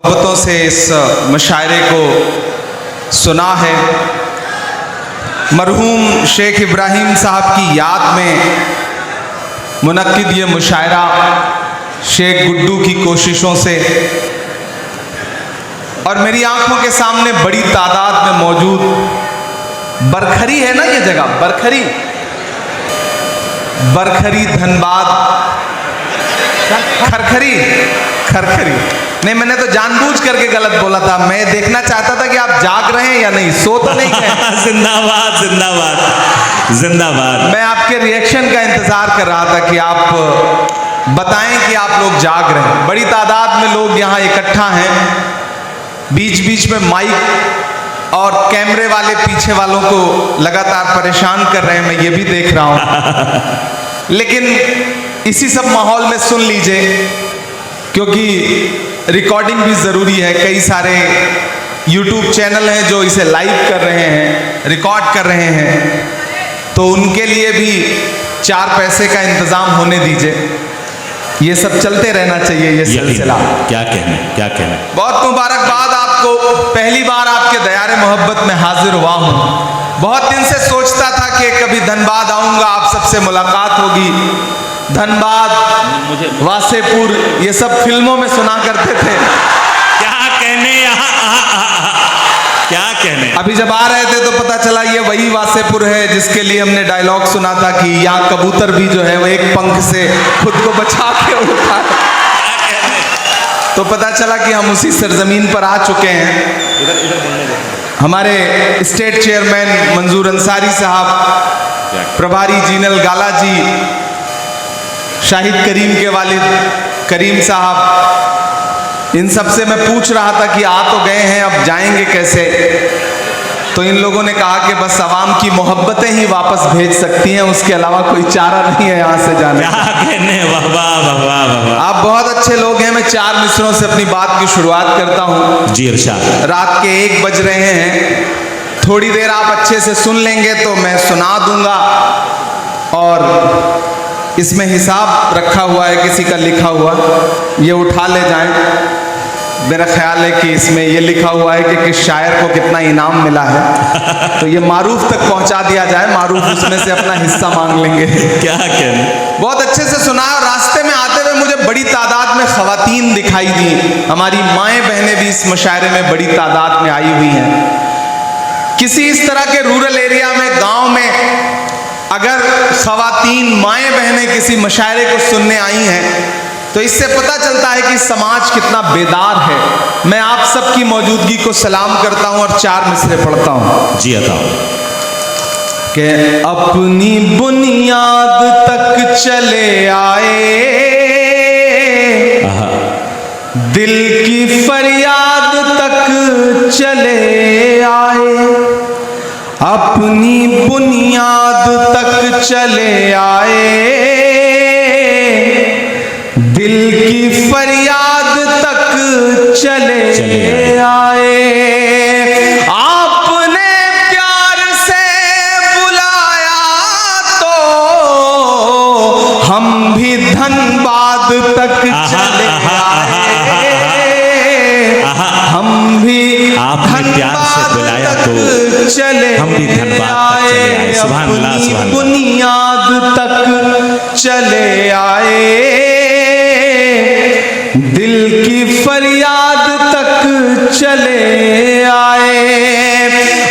मोहब्बतों से इस मुशायरे को सुना है। मरहूम शेख इब्राहिम साहब की याद में मुनक्किद ये मुशायरा शेख गुड्डू की कोशिशों से और मेरी आंखों के सामने बड़ी तादाद में मौजूद बरखरी है ना, ये जगह बरखरी धनबाद खरखरी नहीं, मैंने तो जानबूझ करके गलत बोला था। मैं देखना चाहता था कि आप जाग रहे हैं या नहीं, सो तो नहीं गए। जिंदाबाद जिंदाबाद जिंदाबाद। मैं आपके रिएक्शन का इंतजार कर रहा था कि आप बताएं कि आप लोग जाग रहे हैं। बड़ी तादाद में लोग यहाँ इकट्ठा हैं, बीच बीच में माइक और कैमरे वाले पीछे वालों को लगातार परेशान कर रहे हैं, मैं ये भी देख रहा हूँ। लेकिन इसी सब माहौल में सुन लीजिए, क्योंकि रिकॉर्डिंग भी ज़रूरी है। कई सारे YouTube चैनल हैं जो इसे लाइव कर रहे हैं, रिकॉर्ड कर रहे हैं, तो उनके लिए भी 4 पैसे का इंतज़ाम होने दीजिए। ये सब चलते रहना चाहिए, ये सिलसिला। क्या कहना। बहुत मुबारकबाद आपको, पहली बार आपके दयारे मोहब्बत में हाजिर हुआ हूँ। बहुत दिन से सोचता था कि कभी धनबाद आऊँगा, आप सबसे मुलाकात होगी। धनबाद, वासेपुर, ये सब फिल्मों में सुना करते थे। क्या कहने। अभी जब आ रहे थे तो पता चला ये वही वासेपुर है जिसके लिए हमने डायलॉग सुना था कि यहाँ कबूतर भी जो है वो एक पंख से खुद को बचा के उड़ता है। तो पता चला कि हम उसी सरजमीन पर आ चुके हैं। हमारे स्टेट चेयरमैन मंजूर अंसारी साहब, प्रभारी जीनल गाला जी, शाहिद करीम के वालिद करीम साहब, इन सब से मैं पूछ रहा था कि आ तो गए हैं, अब जाएंगे कैसे। तो इन लोगों ने कहा कि बस आवाम की मोहब्बतें ही वापस भेज सकती हैं, उसके अलावा कोई चारा नहीं है यहाँ से जाने का। क्या कहने। वाह। आप बहुत अच्छे लोग हैं। मैं 4 मिसरों से अपनी बात की शुरुआत करता हूँ। जी इरशाद। रात के 1 बज रहे हैं, थोड़ी देर आप अच्छे से सुन लेंगे तो मैं सुना दूंगा। और इसमें हिसाब रखा हुआ है, किसी का लिखा हुआ, ये उठा ले जाएं। मेरा ख्याल है कि इसमें ये लिखा हुआ है कि किस शायर को कितना इनाम मिला है, तो ये मारूफ तक पहुंचा दिया जाए, मारूफ उसमें से अपना हिस्सा मांग लेंगे। क्या कहने। बहुत अच्छे से सुना। और रास्ते में आते हुए मुझे बड़ी तादाद में खवातीन दिखाई दी। हमारी माएँ बहनें भी इस मुशायरे में बड़ी तादाद में आई हुई हैं। किसी इस तरह के रूरल एरिया में, गाँव में अगर खवातीन माएँ बहनें किसी मुशायरे को सुनने आई हैं तो इससे पता चलता है कि समाज कितना बेदार है। मैं आप सबकी मौजूदगी को सलाम करता हूं और 4 मिसरे पढ़ता हूं। जी अता। कि अपनी बुनियाद तक चले आए, दिल की फरियाद तक चले आए, अपनी बुनियाद तक चले आए, दिल की फरियाद तक चले आए। आपने प्यार से बुलाया तो हम भी धनबाद तक चले आए, हम भी आपने प्यार से बुलाया तो चले हम भी धनबाद तक चले आए। सुभान अल्लाह, सुभान अल्लाह। बुनियाद तक चले आए, दिल की फरियाद तक चले आए।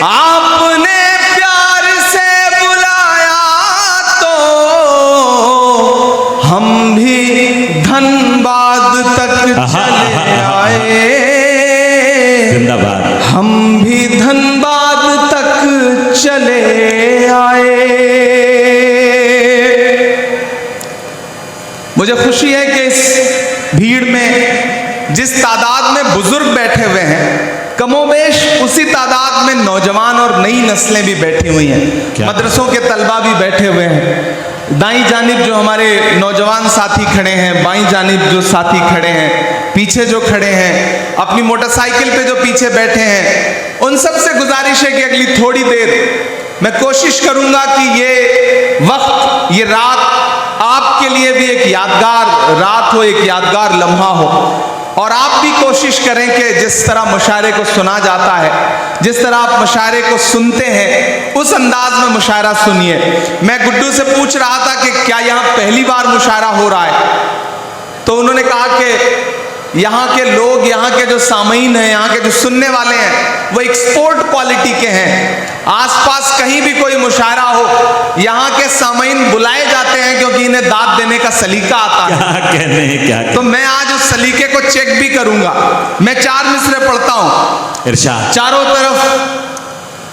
आपने प्यार से बुलाया तो हम भी धनबाद तक चले आए, जिंदाबाद। हम भी धनबाद तक चले आए। मुझे खुशी है कि इस भीड़ में जिस तादाद में बुजुर्ग बैठे हुए हैं, कमोबेश उसी तादाद में नौजवान और नई नस्लें भी बैठी हुई हैं। मदरसों के तलबा भी बैठे हुए हैं। दाईं जानिब जो हमारे नौजवान साथी खड़े हैं, बाईं जानिब जो साथी खड़े हैं, पीछे जो खड़े हैं, अपनी मोटरसाइकिल पे जो पीछे बैठे हैं, उन सब से गुजारिश है कि अगली थोड़ी देर मैं कोशिश करूंगा कि ये वक्त, ये रात आपके लिए भी एक यादगार रात हो, एक यादगार लम्हा हो। और आप भी कोशिश करें कि जिस तरह मुशायरे को सुना जाता है, जिस तरह आप मुशायरे को सुनते हैं, उस अंदाज में मुशायरा सुनिए। मैं गुड्डू से पूछ रहा था कि क्या यहाँ पहली बार मुशायरा हो रहा है, तो उन्होंने कहा कि यहाँ के लोग, यहाँ के जो सामीन हैं, यहाँ के जो सुनने वाले हैं, वो एक्सपोर्ट क्वालिटी के हैं। आसपास कहीं भी कोई मुशायरा हो, यहाँ के सामीन बुलाए जाते हैं क्योंकि इन्हें दाद देने का सलीका आता है। क्या कहने हैं, क्या तो मैं आज उस सलीके को चेक भी करूंगा। मैं 4 मिसरे पढ़ता हूं। इरशाद। चारों तरफ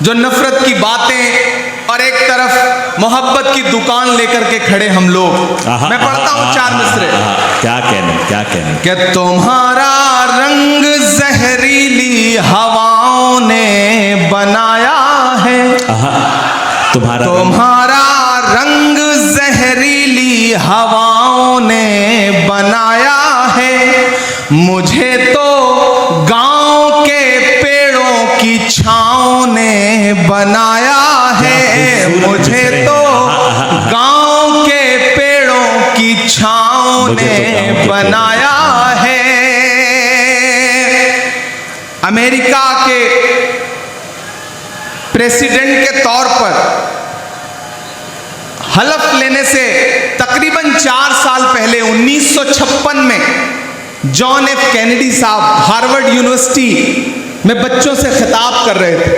जो नफरत की बातें और एक तरफ मोहब्बत की दुकान लेकर के खड़े हम लोग। मैं पढ़ता हूं 4 मिसरे। क्या कहने, क्या कहने। कि तुम्हारा रंग जहरीली हवाओं ने बनाया है, तुम्हारा रंग जहरीली हवाओं ने बनाया है। मुझे तो गांव के पेड़ों की छाँव ने बनाया है, मुझे तो गांव के पेड़ों की छाँव ने बनाया है। अमेरिका के प्रेसिडेंट के तौर पर हलफ लेने से तकरीबन 4 साल पहले 1956 में जॉन एफ कैनेडी साहब हार्वर्ड यूनिवर्सिटी में बच्चों से खिताब कर रहे थे।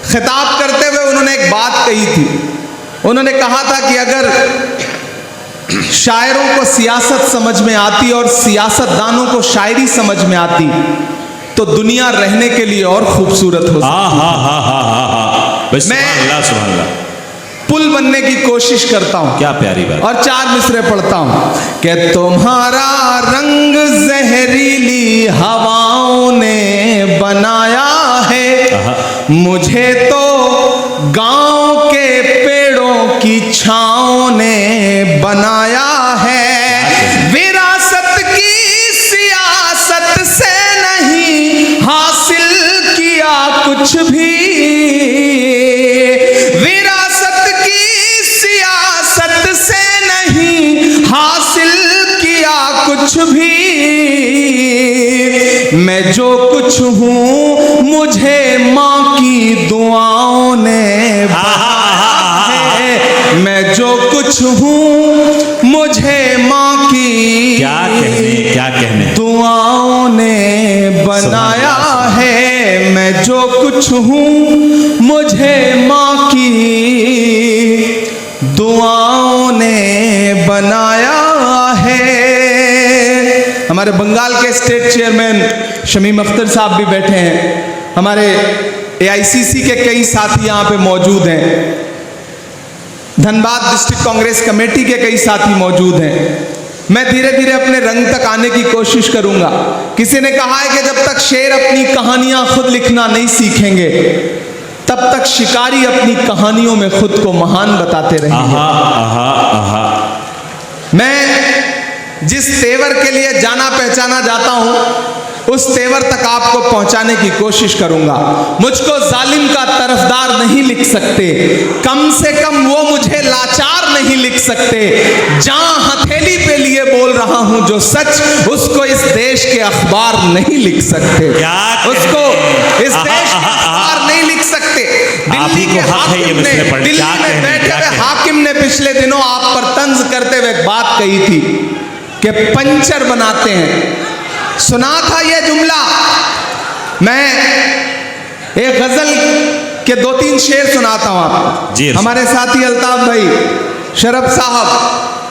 खिताब करते हुए उन्होंने एक बात कही थी। उन्होंने कहा था कि अगर शायरों को सियासत समझ में आती और सियासतदानों को शायरी समझ में आती तो दुनिया रहने के लिए और खूबसूरत हो सकती। मैं पुल बनने की कोशिश करता हूं। क्या प्यारी बात। और 4 मिसरे पढ़ता हूं कि तुम्हारा रंग जहरीली हवाओं ने बनाया है, मुझे तो गांव के पेड़ों की छाँव ने बनाया है। विरासत की सियासत से नहीं हासिल किया कुछ भी, कुछ भी। मैं जो कुछ हूँ मुझे माँ की दुआओं ने बनाया है, मैं जो कुछ हूँ मुझे माँ की क्या कहने दुआओं ने बनाया है। मैं जो कुछ हूँ मुझे माँ की दुआओं ने बनाया है। हमारे बंगाल के स्टेट चेयरमैन शमीम अख्तर साहब भी बैठे हैं। हमारे AICC के कई साथी यहाँ पे मौजूद हैं। धनबाद डिस्ट्रिक्ट कांग्रेस कमेटी के कई साथी मौजूद हैं। मैं धीरे धीरे अपने रंग तक आने की कोशिश करूंगा। किसी ने कहा है कि जब तक शेर अपनी कहानियां खुद लिखना नहीं सीखेंगे तब तक शिकारी अपनी कहानियों में खुद को महान बताते रहेंगे। मैं जिस तेवर के लिए जाना पहचाना जाता हूं उस तेवर तक आपको पहुंचाने की कोशिश करूंगा। मुझको जालिम का तरफदार नहीं लिख सकते, कम से कम वो मुझे लाचार नहीं लिख सकते। जहां हथेली पे लिए बोल रहा हूं जो सच, उसको इस देश के अखबार नहीं लिख सकते, उसको इस देश के अखबार नहीं लिख सकते। दिल्ली के हाकिम ने, दिल्ली में बैठे हुए हाकिम ने पिछले दिनों आप पर तंज करते हुए एक बात कही थी कि पंचर बनाते हैं। सुना था यह जुमला। मैं एक गजल के 2-3 शेर सुनाता हूं आपको। हमारे साथी अल्ताफ भाई, शरफ साहब,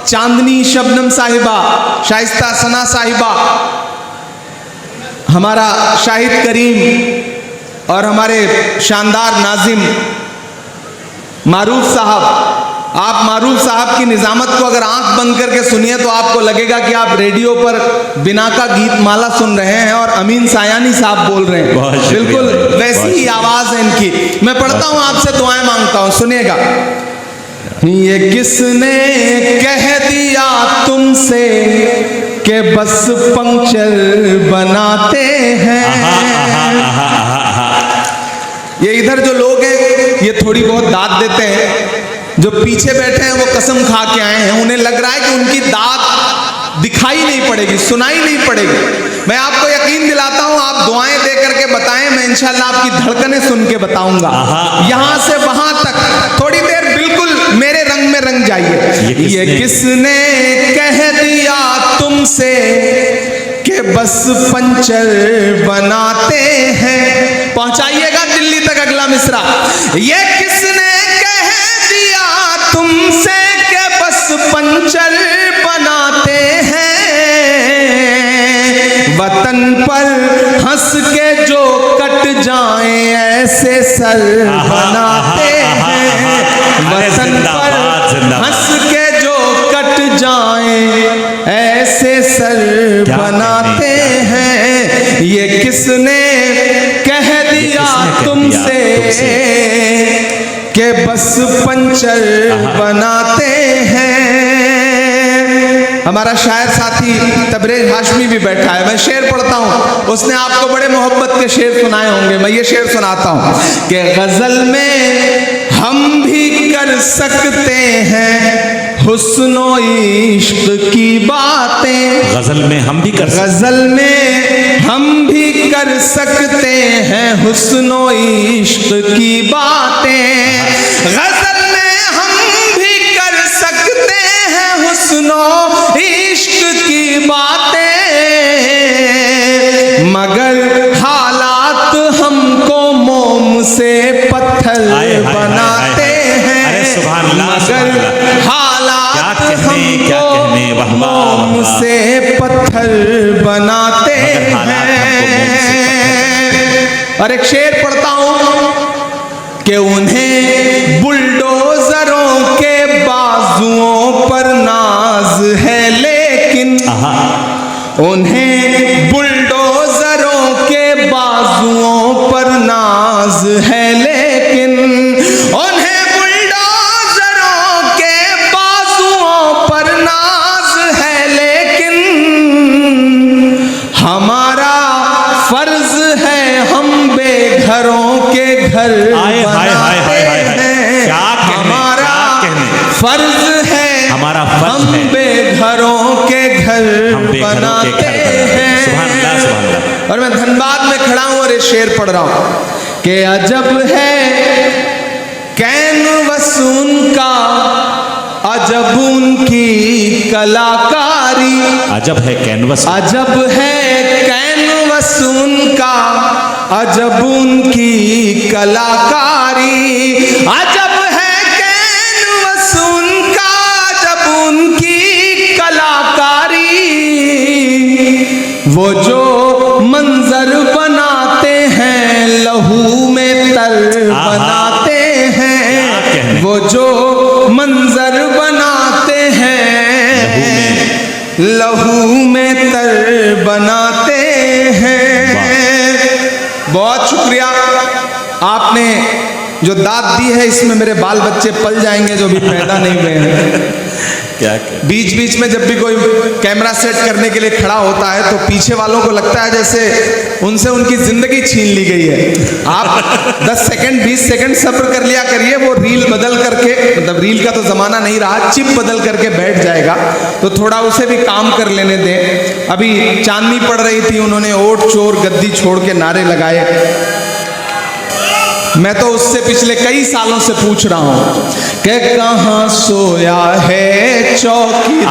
चांदनी शबनम साहिबा, शाइस्ता सना साहिबा, हमारा शाहिद करीम और हमारे शानदार नाजिम मारूफ साहब। आप मारूफ साहब की निजामत को अगर आंख बंद करके सुनिए तो आपको लगेगा कि आप रेडियो पर बिना का गीत माला सुन रहे हैं और अमीन सायानी साहब बोल रहे हैं। बिल्कुल वैसी ही आवाज है इनकी। मैं पढ़ता हूं, आपसे दुआएं मांगता हूं, सुनिएगा। ये किसने कह दिया तुमसे कि बस पंक्चर बनाते हैं। ये इधर जो लोग हैं ये थोड़ी बहुत दाद देते हैं, जो पीछे बैठे हैं वो कसम खा के आए हैं। उन्हें लग रहा है कि उनकी दाद दिखाई नहीं पड़ेगी, सुनाई नहीं पड़ेगी। मैं आपको यकीन दिलाता हूं, आप दुआएं दे करके बताएं, मैं इंशाल्लाह आपकी धड़कनें सुन के बताऊंगा। यहां से वहां तक थोड़ी देर बिल्कुल मेरे रंग में रंग जाइए। ये किसने कह दिया तुमसे कि बस पंचर बनाते हैं। पहुंचाइएगा दिल्ली तक अगला मिसरा। ये किसने कह दिया तुमसे कि बस पंचर बनाते हैं, वतन पर हंस के जो कट जाएं ऐसे सर बनाते हैं, वतन पर हंस के जो कट जाएं ऐसे सर बनाते हैं। ये किसने कह दिया तुमसे कि बस पंचर बनाते हैं। हमारा शायर साथी तबरेज हाशमी भी बैठा है, मैं शेर पढ़ता हूँ, उसने आपको बड़े मोहब्बत के शेर सुनाए होंगे। मैं ये शेर सुनाता हूँ कि गजल में हम भी कर सकते हैं हुस्नो इश्क की बातें। गजल में हम भी कर सकते, गजल में हम भी कर सकते हैं हुस्नो इश्क की बातें। गजल में हम भी कर सकते हैं हुस्नो इश्क की बातें, मगर हालात हमको मोम से पत्थर बनाते हैं। मगर हालात हमको मोम से पत्थर बनाते हैं। और एक शेर पढ़ता हूं कि उन्हें बुलडोजरों के बाजुओं पर नाज है, लेकिन उन्हें बुलडोजरों के बाजुओं पर नाज है, लेकिन उन्हें बुलडोजरों के बाजुओं पर नाज है, लेकिन हमारा फर्ज है हम बेघरों के घर बनाते हैं। हमारा फर्ज है हम बेघरों के घर बनाते हैं। और मैं धनबाद में खड़ा हूं और ये शेर पढ़ रहा हूं कि अजब है कैनवस उनका, अजब उनकी कलाकारी। अजब है कैनवस, अजब है कैनवस उनका, अजब उनकी कलाकारी। अजब है कैनवस उनका, अजब उनकी कलाकारी। वो जो मंजर बनाते हैं लहू में तर बनाते हैं। वो जो मंजर बनाते हैं लहू में तर बनाते हैं। बहुत शुक्रिया, आपने जो दाद दी है इसमें मेरे बाल बच्चे पल जाएंगे जो भी पैदा नहीं हुए हैं। क्या बीच बीच में जब भी कोई कैमरा सेट करने के लिए खड़ा होता है तो पीछे वालों को लगता है जैसे उनसे उनकी जिंदगी छीन ली गई है। आप 10 सेकंड 20 सेकंड सब्र कर लिया करिए, वो रील बदल करके, मतलब रील का तो जमाना नहीं रहा, चिप बदल करके बैठ जाएगा, तो थोड़ा उसे भी काम कर लेने दें। अभी चांदनी पड़ रही थी, उन्होंने ओट चोर गद्दी छोड़ के नारे लगाए। मैं तो उससे पिछले कई सालों से पूछ रहा हूं कि कहां सोया है चौकीदार।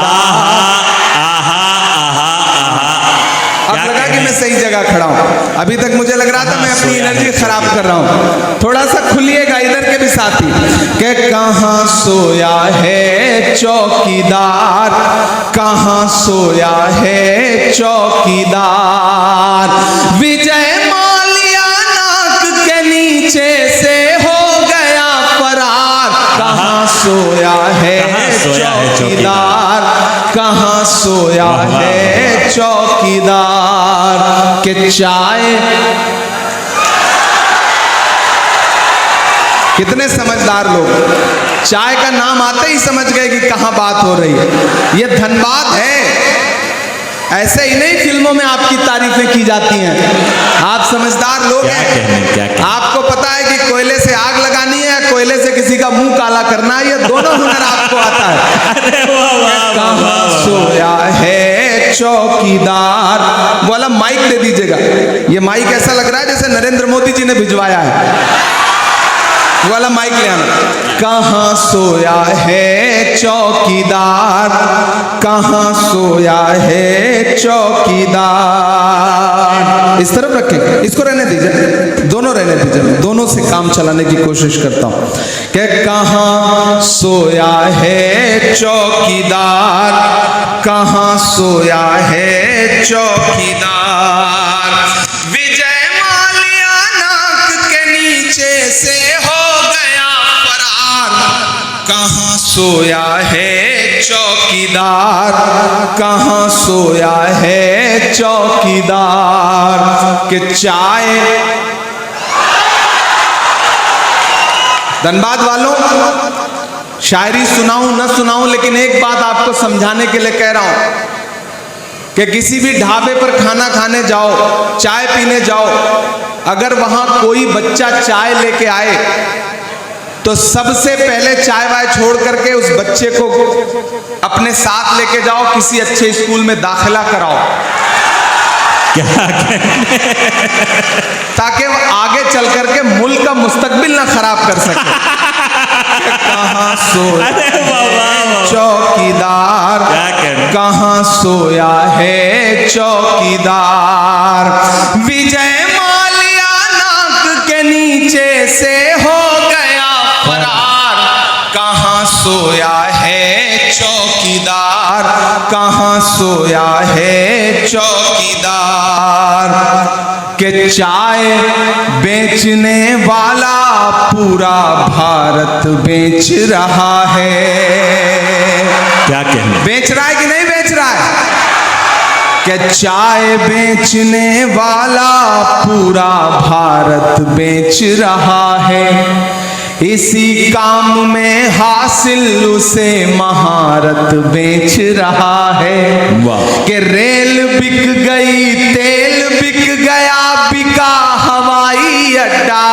अब लगा कि मैं सही जगह खड़ा हूं, अभी तक मुझे लग रहा था मैं अपनी एनर्जी खराब कर रहा हूं। थोड़ा सा खुलिएगा इधर के भी साथी कि कहां सोया है चौकीदार, कहां सोया है चौकीदार। विजय नीचे से हो गया फरार, कहां सोया है चौकीदार, कहां सोया है चौकीदार। के चाय, कितने समझदार लोग, चाय का नाम आते ही समझ गए कि कहां बात हो रही है। ये धनबाद है, ऐसे ही नहीं फिल्मों में आपकी तारीफें की जाती हैं। आप समझदार लोग हैं, आपको पता है कि कोयले से आग लगानी है, कोयले से किसी का मुंह काला करना है, ये दोनों हुनर आपको आता है। कहां सोया है चौकीदार। वाला माइक दे दीजिएगा, ये माइक ऐसा लग रहा है जैसे नरेंद्र मोदी जी ने भिजवाया है। वाला माइक ले आना। कहाँ सोया है चौकीदार, कहाँ सोया है चौकीदार। इस तरफ रखें, इसको रहने दीजिए, दोनों रहने दीजिए, दोनों से काम चलाने की कोशिश करता हूं। कि कहाँ सोया है चौकीदार, कहाँ सोया है चौकीदार। विजय माल्या नाक के नीचे से कहाँ सोया है चौकीदार, कहाँ सोया है चौकीदार। के चाय, धनबाद वालों, शायरी सुनाऊं न सुनाऊं, लेकिन एक बात आपको समझाने के लिए कह रहा हूं कि किसी भी ढाबे पर खाना खाने जाओ, चाय पीने जाओ, अगर वहां कोई बच्चा चाय लेके आए तो सबसे पहले चाय वाय छोड़ करके उस बच्चे को अपने साथ लेके जाओ, किसी अच्छे स्कूल में दाखिला कराओ, क्या ताकि वो आगे चल करके मुल्क का मुस्तकबिल ना खराब कर सके। कहाँ सोया चौकीदार, कहाँ सोया है चौकीदार। विजय माल्या नाक के नीचे से हो गया फरार, कहाँ सोया है चौकीदार, कहाँ सोया है चौकीदार। के चाय बेचने वाला पूरा भारत बेच रहा है। क्या कहने, बेच रहा है कि नहीं बेच रहा है? कि चाय बेचने वाला पूरा भारत बेच रहा है। इसी काम में हासिल उसे महारत बेच रहा है। कि रेल बिक गई, तेल बिक गया, बिका हवाई अड्डा।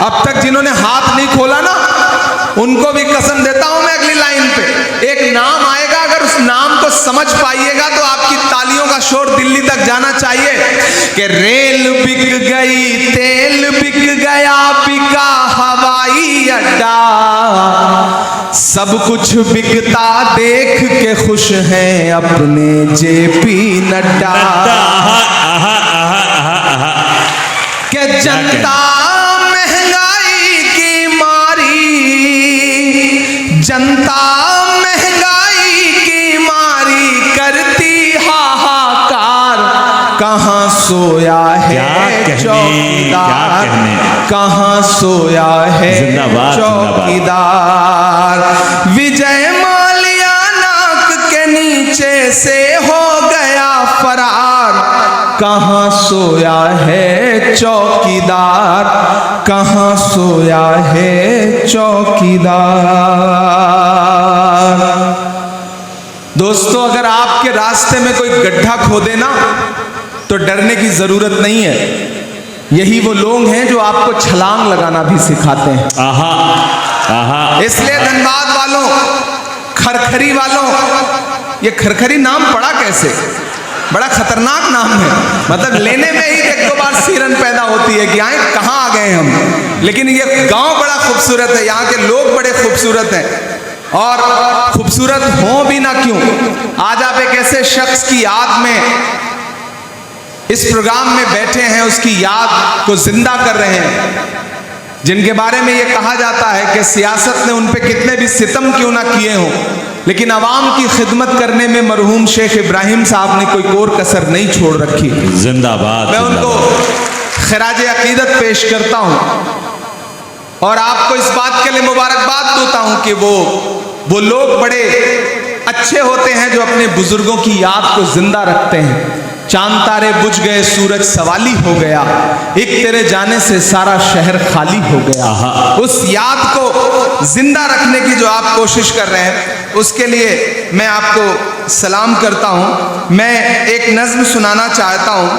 अब तक जिन्होंने हाथ नहीं खोला ना, उनको भी कसम देता हूं मैं, अगली लाइन पे एक नाम आएगा, अगर उस नाम को समझ पाइएगा तो आपकी तालियों का शोर दिल्ली तक जाना चाहिए। कि रेल बिक गई, तेल बिक गया, बिका हवाई अड्डा। सब कुछ बिकता देख के खुश हैं अपने जेपी नड्डा। कि जनता महंगाई की मारी, जनता महंगाई की मारी करती हाहाकार। कहाँ सोया है चौकीदार, कहाँ सोया है चौकीदार। विजय माल्या नाक के नीचे से हो गया फरार, कहाँ सोया है चौकीदार, कहाँ सोया है चौकीदार। दोस्तों, अगर आपके रास्ते में कोई गड्ढा खोदे ना तो डरने की जरूरत नहीं है। यही वो लोग हैं जो आपको छलांग लगाना भी सिखाते हैं। आहा, आहा। इसलिए धनबाद वालों, खरखरी वालों, ये खरखरी नाम पड़ा कैसे? बड़ा खतरनाक नाम है, मतलब लेने में ही एक दो बार सिरन पैदा होती है कि आए कहाँ आ गए हम। लेकिन ये गांव बड़ा खूबसूरत है, यहाँ के लोग बड़े खूबसूरत हैं, और खूबसूरत हों भी ना क्यों, आज आप एक ऐसे शख्स की याद में इस प्रोग्राम में बैठे हैं, उसकी याद को जिंदा कर रहे हैं, जिनके बारे में ये कहा जाता है कि सियासत ने उन पे कितने भी सितम क्यों ना किए हों, लेकिन अवाम की खिदमत करने में मरहूम शेख इब्राहिम साहब ने कोई कोर कसर नहीं छोड़ रखी। जिंदाबाद। मैं उनको खिराज अकीदत पेश करता हूं और आपको इस बात के लिए मुबारकबाद देता हूं कि वो लोग बड़े अच्छे होते हैं जो अपने बुजुर्गों की याद को जिंदा रखते हैं। चांद तारे बुझ गए, सूरज सवाली हो गया, एक तेरे जाने से सारा शहर खाली हो गया। उस याद को जिंदा रखने की जो आप कोशिश कर रहे हैं, उसके लिए मैं आपको सलाम करता हूं। मैं एक नज्म सुनाना चाहता हूं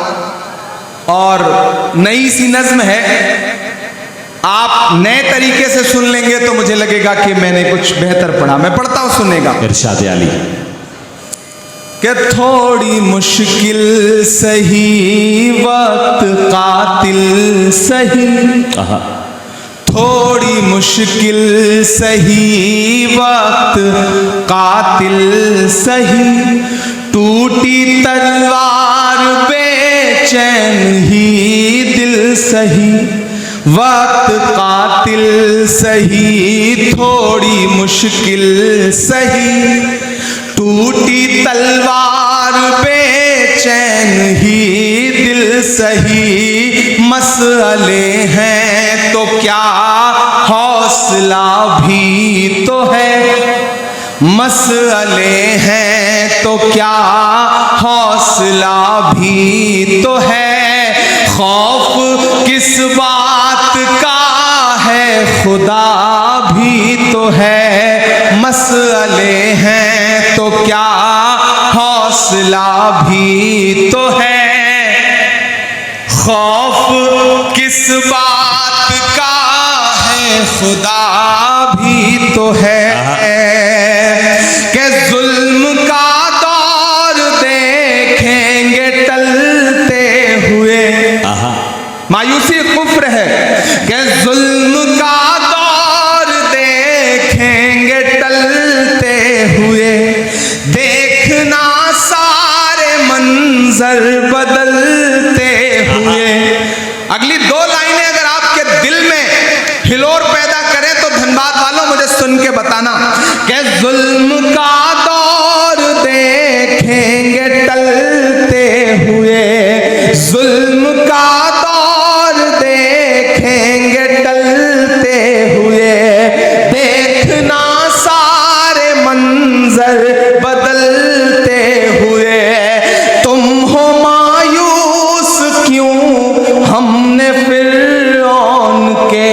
और नई सी नज्म है, आप नए तरीके से सुन लेंगे तो मुझे लगेगा कि मैंने कुछ बेहतर पढ़ा। मैं पढ़ता हूं, सुनेगा। इरशाद आली। कि थोड़ी मुश्किल सही वक्त कातिल सही, आहा, थोड़ी मुश्किल सही वक्त कातिल सही, टूटी तलवार बेचैन ही दिल सही, वक्त कातिल सही, थोड़ी मुश्किल सही, टूटी तलवार बेचैन ही दिल सही, मसले हैं तो क्या हौसला भी तो है, मसले हैं तो क्या हौसला भी तो है, खौफ किस बात का है खुदा भी तो है, मसले हैं तो क्या हौसला भी तो है, खौफ किस बात का है खुदा भी तो है, कि जुल्म का दौर देखेंगे टलते हुए, मायूसी कुफ्र है, कि जुल्म का दौर देखेंगे टलते हुए, देखना सारे मंजर बदलते हुए। अगली दो लाइनें अगर आपके दिल में हिलोर पैदा करें तो धनबाद वालों मुझे सुन के बताना, कि जुल्म का दौर देखेंगे टलते हुए, जुल्म का दौर देखेंगे टलते हुए, देखना सारे मंजर बदलते हुए, तुम हो मायूस क्यों हमने फिरौन के,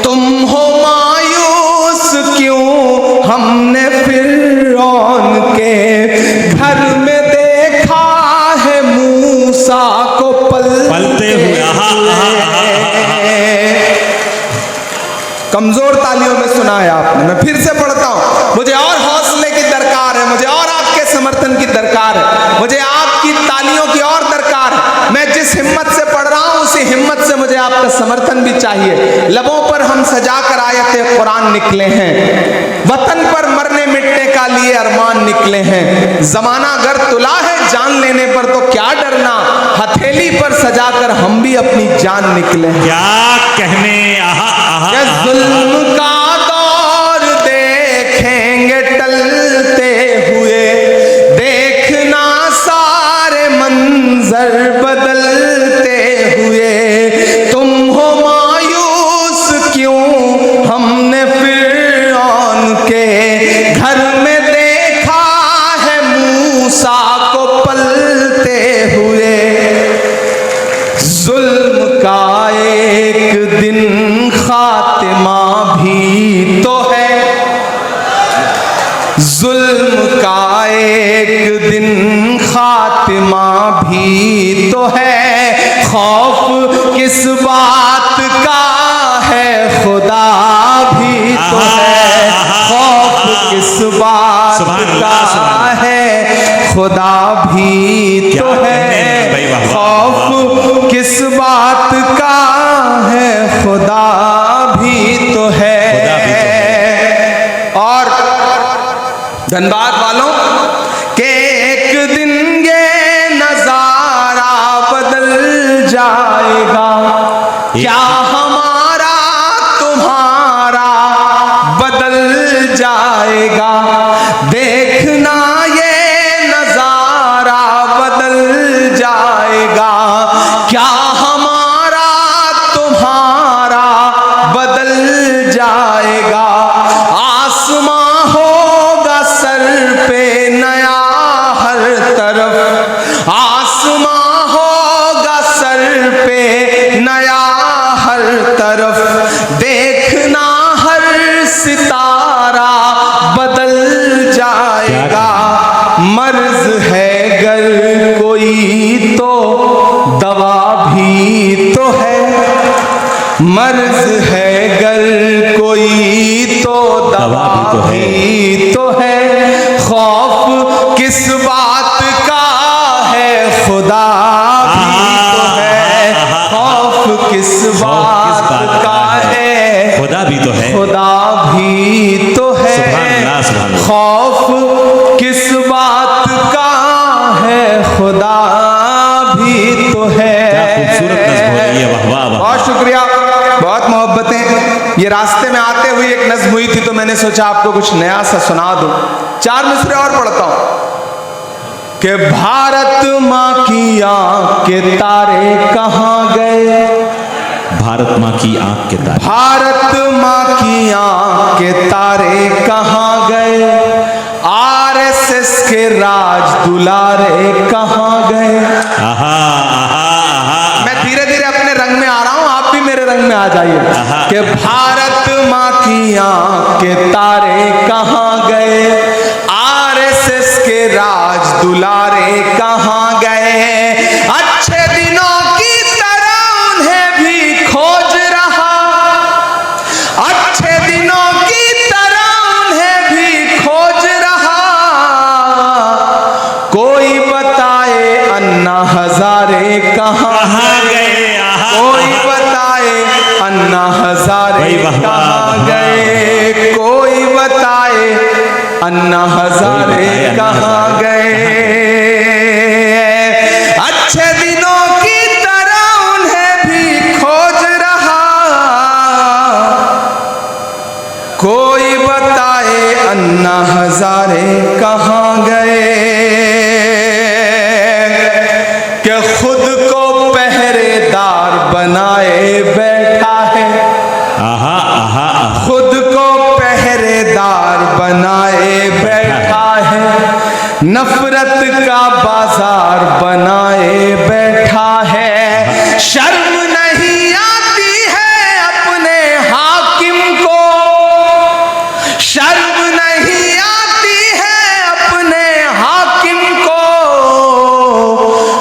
तुम हो मायूस क्यों हमने फिरौन के, घर में देखा है मूसा को पलते हुए। कमजोर तालियों में सुना है आपने, मैं फिर से पढ़ता हूं, मुझे और हौसले की दरकार है, मुझे और आपके समर्थन की दरकार है, मुझे आपकी तालियों की और दरकार है। मैं जिस हिम्मत से पढ़ रहा हूं उसी हिम्मत से मुझे आपका समर्थन भी चाहिए। लबों पर हम सजा कर आयते कुरान निकले हैं, वतन पर मरने मिटने का लिए अरमान निकले हैं, जमाना अगर तुला है जान लेने पर तो क्या डरना, हथेली पर सजा कर हम भी अपनी जान निकले हैं। क्या कहने, आहा, आहा, आहा, जुल्म का दौर देखेंगे टलते हुए, देखना सारे मंजर बदलते हुए, तुम हो मायूस क्यों हमने फिरौन के, घर में देखा है मूसा को पलते हुए, जुल्म का एक दिन खातिमा भी तो है, जुल्म का एक दिन खातिमा भी तो है, खौफ किस बात का है खुदा भी तो है, खौफ किस बात का है खुदा भी तो है, खौफ किस बात का है खुदा भी तो है। और धनबाद वालों के एक दिन ये नजारा बदल जाएगा, क्या हमारा तुम्हारा बदल जाएगा, देखना ये नजारा बदल जाएगा, क्या हमारा तुम्हारा बदल जाएगा, आसमां होगा सर पे नया हर तरफ, आसमां होगा सर पे नया हर तरफ, देखना हर सितारा बदल जाएगा, मर्ज है गर कोई तो दवा भी तो है, मर्ज है गर कोई तो दवा भी तो है, खौफ किस बात खुदा भी तो है, खौफ किस बात का है, खुदा भी तो है, खुदा भी तो है, सुभान अल्लाह, सुभान अल्लाह। खौफ किस बात का है, खुदा भी तो है। क्या खूबसूरत नज़्म हो रही है, वाह वाह वाह। बहुत शुक्रिया, बहुत मोहब्बतें। ये रास्ते में आते हुए एक नज्म हुई थी तो मैंने सोचा आपको कुछ नया सा सुना दूं। 4 मिसरे और पढ़ता हूं कि भारत माँ की आंख के तारे कहाँ गए, भारत माँ की आंख के तारे, भारत माँ की आंख के तारे कहाँ गए, आरएसएस के राज दुलारे कहाँ गए। आहा आहा आहा। मैं धीरे धीरे अपने रंग में आ रहा हूं, आप भी मेरे रंग में आ जाइए कि भारत माँ की आंख के तारे कहाँ गए, आरएसएस के राज दुलारे कहाँ गए, अच्छे दिनों की तरह उन्हें भी खोज रहा, अच्छे दिनों की तरह उन्हें भी खोज रहा, कोई बताए अन्ना हजारे कहाँ गए, कोई बताए अन्ना हजारे कहाँ गए, कोई बताए अन्ना हजारे कहाँ गए, अच्छे दिनों की तरह उन्हें भी खोज रहा, कोई बताए अन्ना हजारे कहाँ गए, कि खुद को पहरेदार बनाए बैठा है, आहा आहा आहा। खुद को पहरेदार बनाए बैठा है, नफरत का बाजार बनाए बैठा है, शर्म नहीं आती है अपने हाकिम को, शर्म नहीं आती है अपने हाकिम को,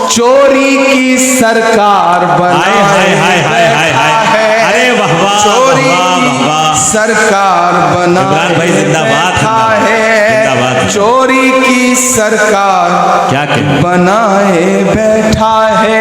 चोरी की सरकार बनाए हाय हाय हाय हाय हाय हाय। अरे वाह वाह, चोरी वाह वाह। सरकार इमरान बनाए भाई जिंदाबाद, बैठा जिंदाबाद। है, चोरी की सरकार क्या कहना। बनाए बैठा है।